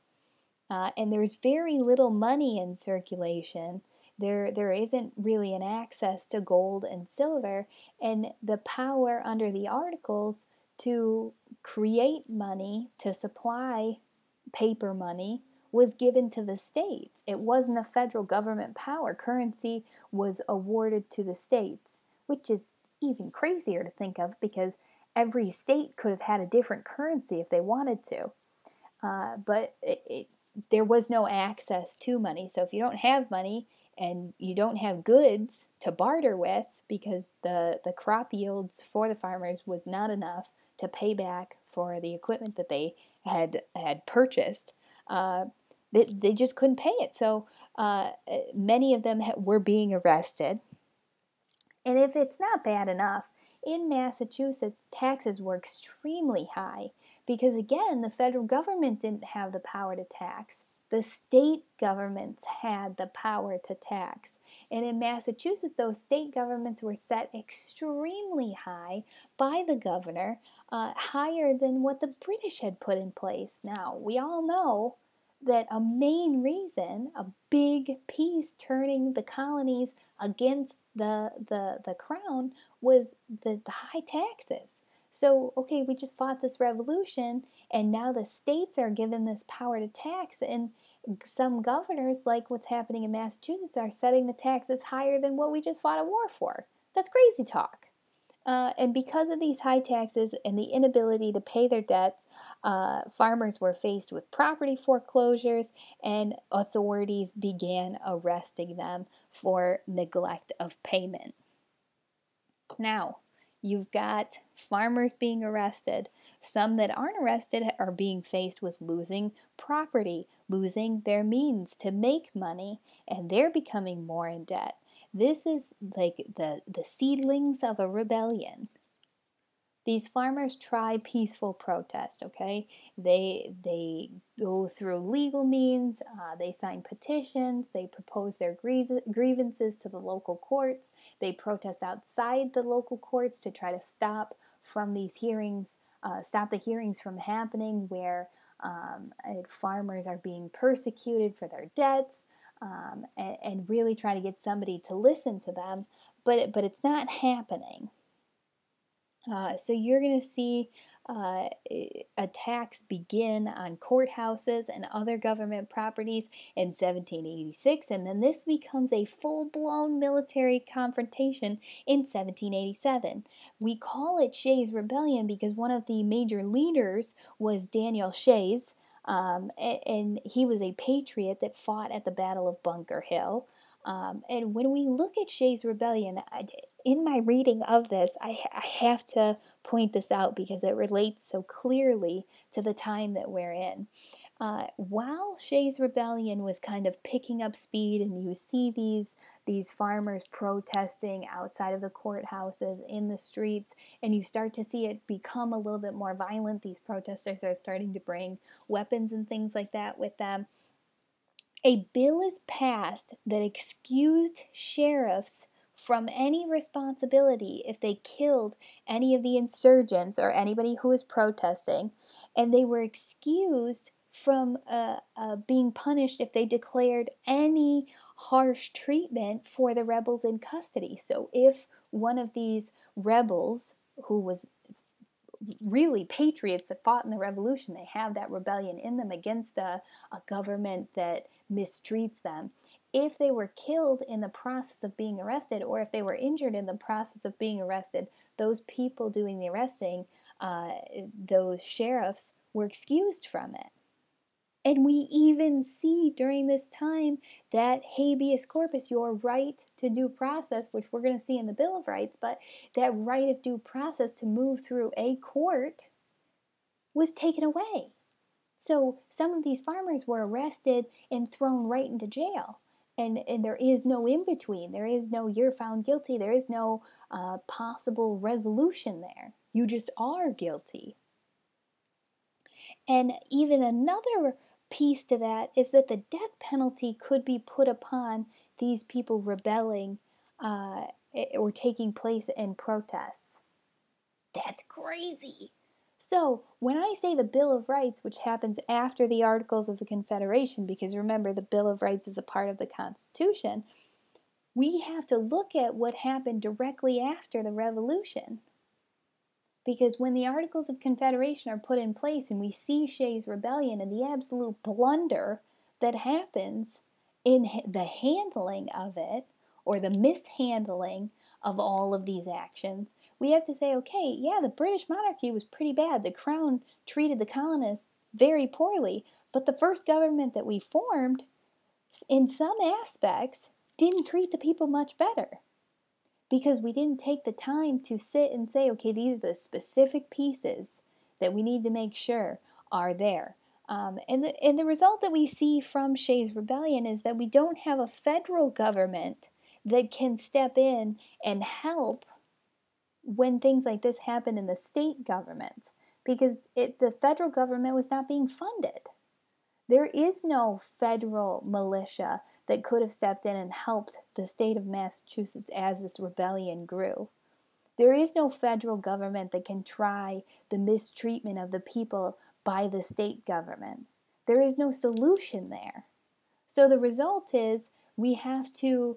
And there's very little money in circulation. There isn't really an access to gold and silver, and the power under the Articles to create money, to supply paper money, was given to the states. It wasn't a federal government power. Currency was awarded to the states, which is even crazier to think of, because every state could have had a different currency if they wanted to. But there was no access to money. So if you don't have money and you don't have goods to barter with, because the crop yields for the farmers was not enough to pay back for the equipment that they had purchased, they just couldn't pay it. So many of them were being arrested. And if it's not bad enough, in Massachusetts, taxes were extremely high because, again, the federal government didn't have the power to tax. The state governments had the power to tax. And in Massachusetts, those state governments were set extremely high by the governor, higher than what the British had put in place. Now, we all know that a main reason, a big piece turning the colonies against the crown, was the high taxes. So, okay, we just fought this revolution, and now the states are given this power to tax, and some governors, like what's happening in Massachusetts, are setting the taxes higher than what we just fought a war for. That's crazy talk. And because of these high taxes and the inability to pay their debts, farmers were faced with property foreclosures, and authorities began arresting them for neglect of payment. Now, you've got farmers being arrested. Some that aren't arrested are being faced with losing property, losing their means to make money, and they're becoming more in debt. This is like the seedlings of a rebellion. These farmers try peaceful protest, okay? They go through legal means, they sign petitions, they propose their grievances to the local courts, they protest outside the local courts to try to stop from these hearings, stop the hearings from happening where farmers are being persecuted for their debts, and really try to get somebody to listen to them, but it's not happening. So you're going to see attacks begin on courthouses and other government properties in 1786, and then this becomes a full-blown military confrontation in 1787. We call it Shays' Rebellion because one of the major leaders was Daniel Shays, and he was a patriot that fought at the Battle of Bunker Hill. And when we look at Shays' Rebellion, in my reading of this, I have to point this out because it relates so clearly to the time that we're in. While Shays' Rebellion was kind of picking up speed, and you see these farmers protesting outside of the courthouses in the streets, and you start to see it become a little bit more violent. These protesters are starting to bring weapons and things like that with them. A bill is passed that excused sheriffs from any responsibility if they killed any of the insurgents or anybody who was protesting, and they were excused from being punished if they declared any harsh treatment for the rebels in custody. So if one of these rebels, who was really patriots that fought in the revolution, they have that rebellion in them against a government that mistreats them. If they were killed in the process of being arrested, or if they were injured in the process of being arrested, those people doing the arresting, those sheriffs, were excused from it. And we even see during this time that habeas corpus, your right to due process, which we're going to see in the Bill of Rights, but that right of due process to move through a court was taken away. So some of these farmers were arrested and thrown right into jail. And there is no in between. There is no you're found guilty. There is no possible resolution there. You just are guilty. And even another piece to that is that the death penalty could be put upon these people rebelling or taking place in protests. That's crazy. So when I say the Bill of Rights, which happens after the Articles of the Confederation, because remember the Bill of Rights is a part of the Constitution, we have to look at what happened directly after the Revolution. Because when the Articles of Confederation are put in place and we see Shays' Rebellion and the absolute blunder that happens in the handling of it, or the mishandling of all of these actions, we have to say, okay, yeah, the British monarchy was pretty bad. The crown treated the colonists very poorly, but the first government that we formed, in some aspects, didn't treat the people much better. Because we didn't take the time to sit and say, okay, these are the specific pieces that we need to make sure are there. And the result that we see from Shays' Rebellion is that we don't have a federal government that can step in and help when things like this happen in the state governments, because the federal government was not being funded. There is no federal militia that could have stepped in and helped the state of Massachusetts as this rebellion grew. There is no federal government that can try the mistreatment of the people by the state government. There is no solution there. So the result is we have to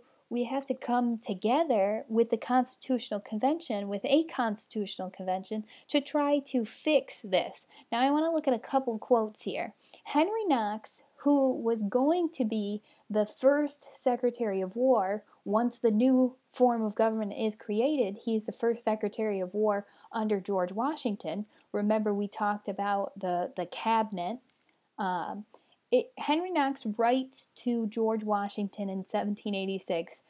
come together with the Constitutional Convention, with a Constitutional Convention, to try to fix this. Now I want to look at a couple quotes here. Henry Knox, who was going to be the first Secretary of War once the new form of government is created, he's the first Secretary of War under George Washington. Remember, we talked about the cabinet. Henry Knox writes to George Washington in 1786.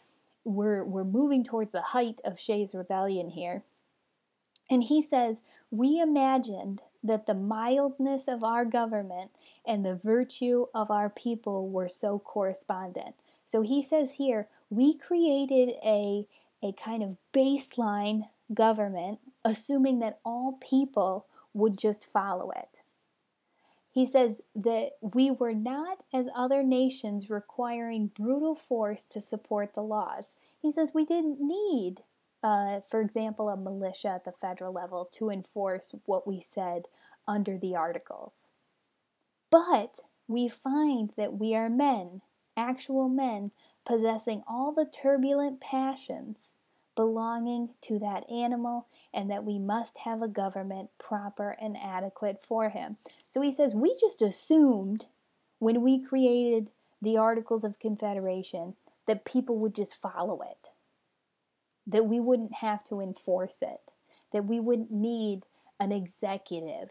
We're moving towards the height of Shays' Rebellion here. And he says, we imagined that the mildness of our government and the virtue of our people were so correspondent. So he says here, we created a kind of baseline government, assuming that all people would just follow it. He says that we were not, as other nations, requiring brutal force to support the laws. He says we didn't need, for example, a militia at the federal level to enforce what we said under the Articles. But we find that we are men, actual men, possessing all the turbulent passions, belonging to that animal, and that we must have a government proper and adequate for him. So he says, we just assumed when we created the Articles of Confederation that people would just follow it, that we wouldn't have to enforce it, that we wouldn't need an executive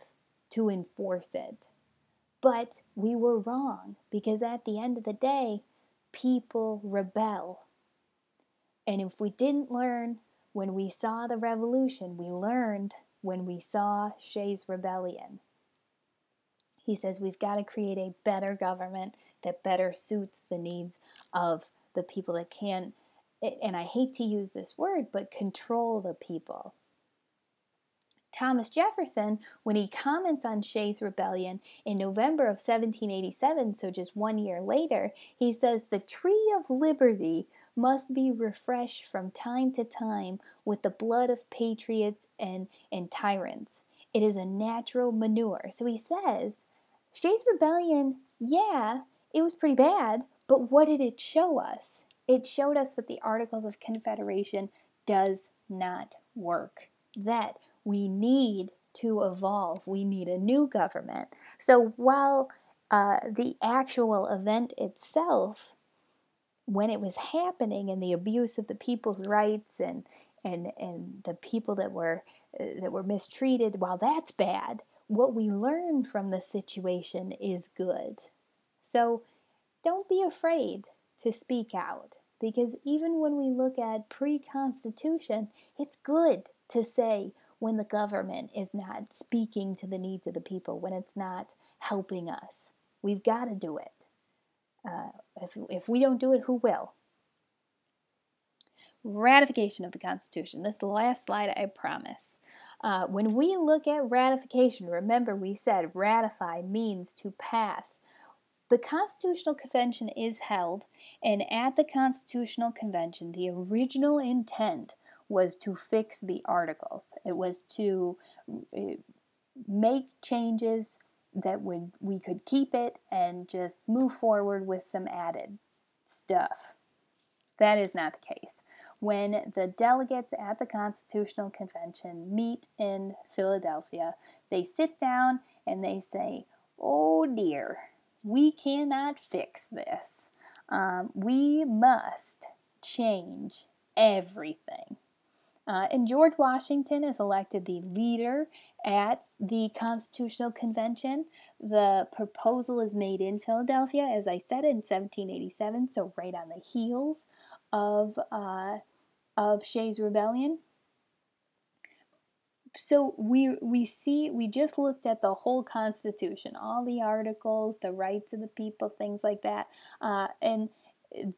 to enforce it. But we were wrong, because at the end of the day, people rebel. And if we didn't learn when we saw the revolution, we learned when we saw Shays' rebellion. He says we've got to create a better government that better suits the needs of the people that can, and I hate to use this word, but control the people. Thomas Jefferson, when he comments on Shays' rebellion in November of 1787, so just 1 year later, he says the tree of liberty must be refreshed from time to time with the blood of patriots and tyrants. It is a natural manure. So he says, Shays' rebellion, yeah, it was pretty bad, but what did it show us? It showed us that the Articles of Confederation does not work, that we need to evolve. We need a new government. So while the actual event itself, when it was happening, and the abuse of the people's rights and the people that were mistreated, while that's bad, what we learn from the situation is good. So don't be afraid to speak out, because even when we look at pre-Constitution, it's good to say when the government is not speaking to the needs of the people, when it's not helping us. We've got to do it. If we don't do it, who will? Ratification of the Constitution. This is the last slide, I promise. When we look at ratification, remember we said ratify means to pass. The Constitutional Convention is held, and at the Constitutional Convention, the original intent was to fix the articles. It was to make changes that we could keep it and just move forward with some added stuff. That is not the case. When the delegates at the Constitutional Convention meet in Philadelphia, they sit down and they say, oh dear, we cannot fix this. We must change everything. And George Washington is elected the leader at the Constitutional Convention. The proposal is made in Philadelphia, as I said, in 1787, so right on the heels of Shays' Rebellion. So we just looked at the whole Constitution, all the articles, the rights of the people, things like that, and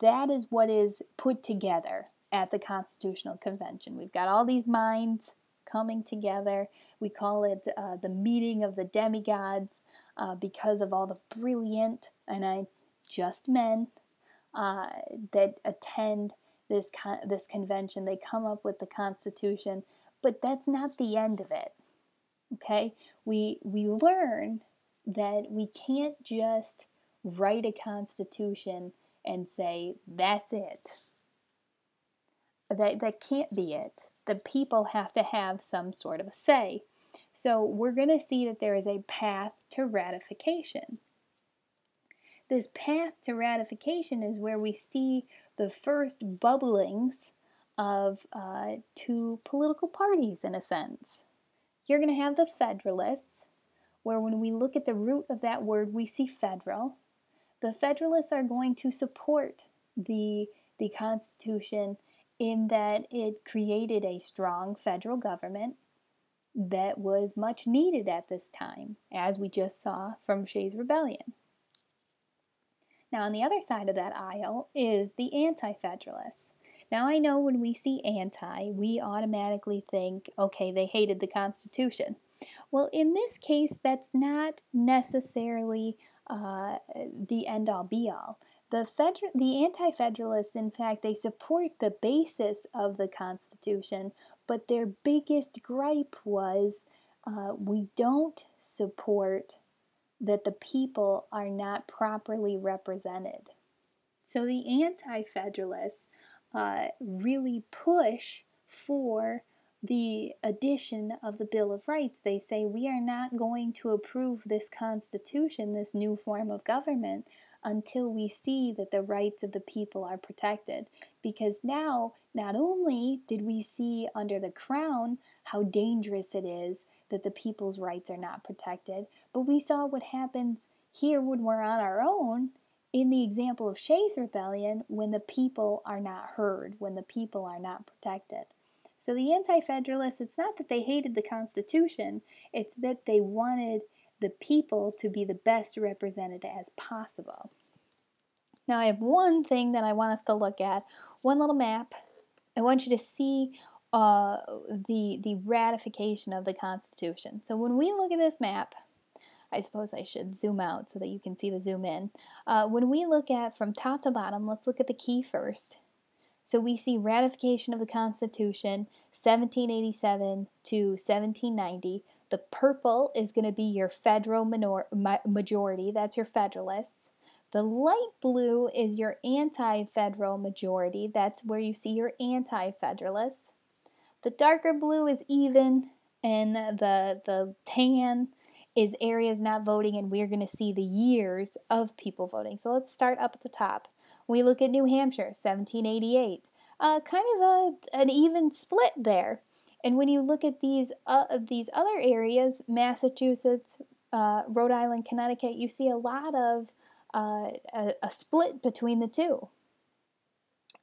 that is what is put together at the Constitutional Convention. We've got all these minds coming together. We call it the meeting of the demigods because of all the brilliant and just men that attend this convention. They come up with the Constitution, but that's not the end of it. Okay, we learn that we can't just write a Constitution and say that's it. That can't be it. The people have to have some sort of a say. So we're going to see that there is a path to ratification. This path to ratification is where we see the first bubblings of two political parties, in a sense. You're going to have the Federalists, where when we look at the root of that word, we see federal. The Federalists are going to support the Constitution in that it created a strong federal government that was much needed at this time, as we just saw from Shays' Rebellion. Now, on the other side of that aisle is the Anti-Federalists. Now, I know when we see anti, we automatically think, okay, they hated the Constitution. Well, in this case, that's not necessarily the end-all, be-all. The Anti-Federalists, in fact, they support the basis of the Constitution, but their biggest gripe was we don't support that the people are not properly represented. So the Anti-Federalists really push for the addition of the Bill of Rights. They say we are not going to approve this Constitution, this new form of government, until we see that the rights of the people are protected. Because now, not only did we see under the Crown how dangerous it is that the people's rights are not protected, but we saw what happens here when we're on our own in the example of Shays' Rebellion when the people are not heard, when the people are not protected. So the Anti-Federalists, it's not that they hated the Constitution, it's that they wanted the people to be the best represented as possible. Now I have one thing that I want us to look at, one little map. I want you to see the ratification of the Constitution. So when we look at this map, I suppose I should zoom out so that you can see the zoom in. When we look at from top to bottom, let's look at the key first. So we see ratification of the Constitution, 1787 to 1790. The purple is going to be your federal majority. That's your Federalists. The light blue is your anti-federal majority. That's where you see your anti-federalists. The darker blue is even, and the tan is areas not voting, and we're going to see the years of people voting. So let's start up at the top. We look at New Hampshire, 1788. Kind of an even split there. And when you look at these other areas, Massachusetts, Rhode Island, Connecticut, you see a lot of a split between the two.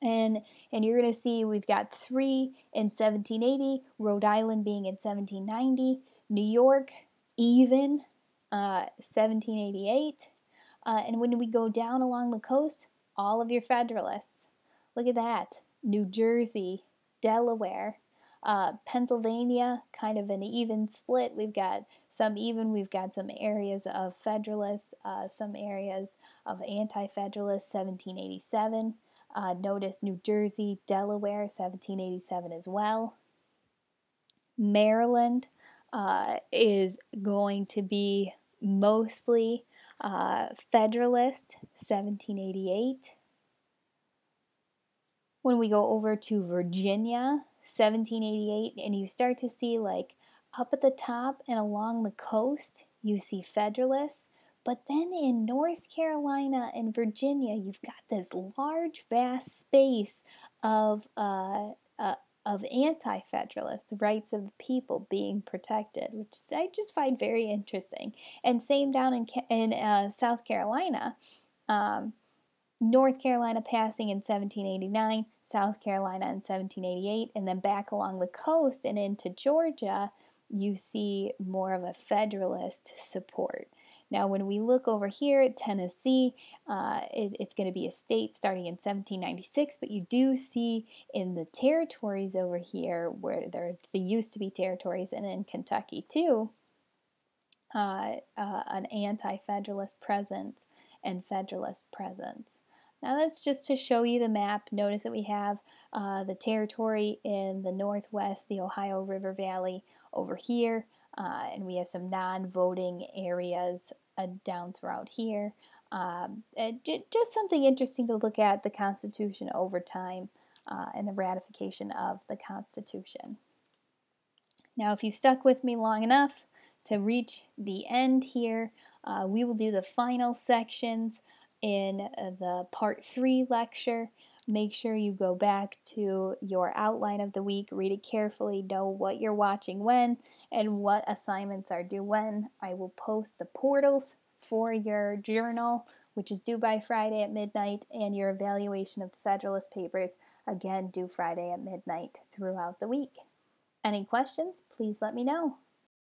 And you're going to see we've got 3 in 1780, Rhode Island being in 1790, New York even 1788. And when we go down along the coast, all of your Federalists. Look at that. New Jersey, Delaware, Pennsylvania, kind of an even split. We've got some even, we've got some areas of Federalists, some areas of Anti-Federalists, 1787. Notice New Jersey, Delaware, 1787 as well. Maryland is going to be mostly Federalist, 1788. When we go over to Virginia, 1788, and you start to see like up at the top and along the coast, you see Federalists. But then in North Carolina and Virginia, you've got this large, vast space of anti-federalists, the rights of the people being protected, which I just find very interesting. And same down in South Carolina. North Carolina passing in 1789, South Carolina in 1788, and then back along the coast and into Georgia, you see more of a Federalist support. Now, when we look over here at Tennessee, it's going to be a state starting in 1796, but you do see in the territories over here, where they used to be territories, and in Kentucky too, an anti-Federalist presence and Federalist presence. Now that's just to show you the map. Notice that we have the territory in the northwest, the Ohio River Valley over here, and we have some non-voting areas down throughout here. Just something interesting to look at the Constitution over time and the ratification of the Constitution. Now, if you've stuck with me long enough to reach the end here, we will do the final sections in the Part 3 lecture. Make sure you go back to your outline of the week, read it carefully, know what you're watching when, and what assignments are due when. I will post the portals for your journal, which is due by Friday at midnight, and your evaluation of the Federalist Papers, again, due Friday at midnight throughout the week. Any questions? Please let me know.